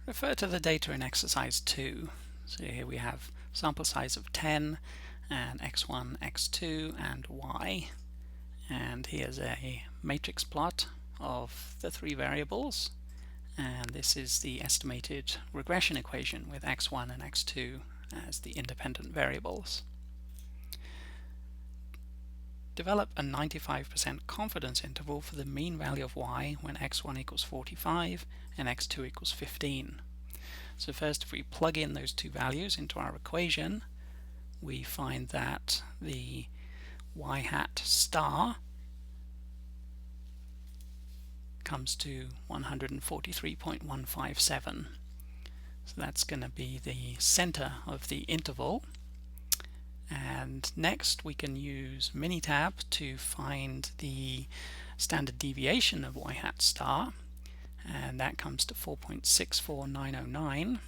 Refer to the data in exercise 2. So here we have sample size of 10 and x1, x2 and y. And here's a matrix plot of the three variables. And this is the estimated regression equation with x1 and x2 as the independent variables. Develop a 95% confidence interval for the mean value of y when x1 equals 45 and x2 equals 15. So first, if we plug in those two values into our equation, we find that the y hat star comes to 143.157. So that's going to be the center of the interval. And next we can use Minitab to find the standard deviation of y hat star, and that comes to 4.64909.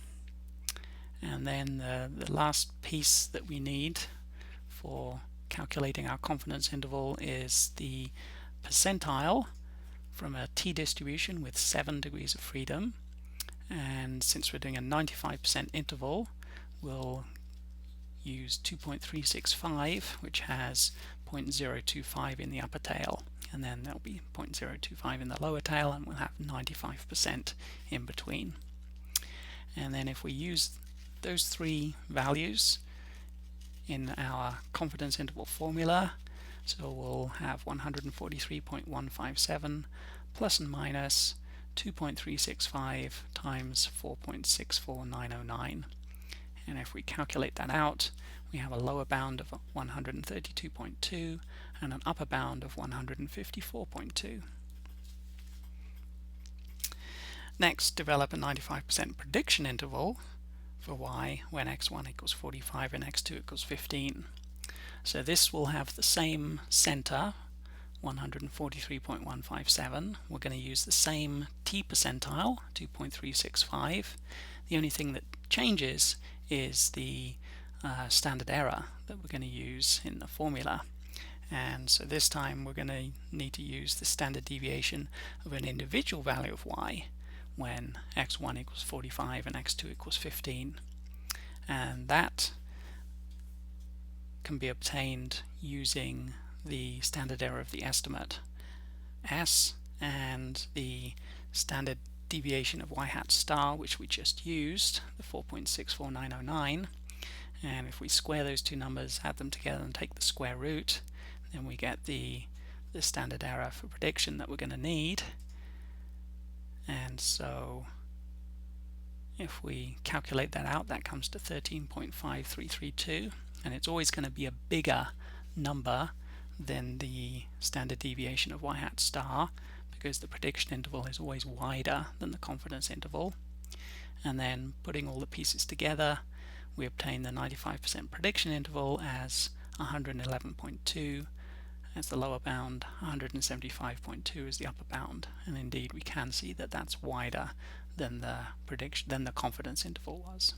And then the last piece that we need for calculating our confidence interval is the percentile from a t-distribution with 7 degrees of freedom. And since we're doing a 95% interval, we'll use 2.365, which has 0.025 in the upper tail, and then there'll be 0.025 in the lower tail, and we'll have 95% in between. And then if we use those three values in our confidence interval formula, so we'll have 143.157 plus and minus 2.365 times 4.64909. And if we calculate that out, we have a lower bound of 132.2 and an upper bound of 154.2. Next, develop a 95% prediction interval for y when x1 equals 45 and x2 equals 15. So this will have the same center, 143.157. We're going to use the same t percentile, 2.365. The only thing that changes is the standard error that we're going to use in the formula. And so this time we're going to need to use the standard deviation of an individual value of y when x1 equals 45 and x2 equals 15. And that can be obtained using the standard error of the estimate S and the standard deviation of y hat star, which we just used, the 4.64909. And if we square those two numbers, add them together and take the square root, then we get the standard error for prediction that we're going to need. And so if we calculate that out, that comes to 13.5332, and it's always going to be a bigger number than the standard deviation of y hat star, because the prediction interval is always wider than the confidence interval. And then putting all the pieces together, we obtain the 95% prediction interval as 111.2 as the lower bound, 175.2 as the upper bound. And indeed we can see that that's wider than the confidence interval was.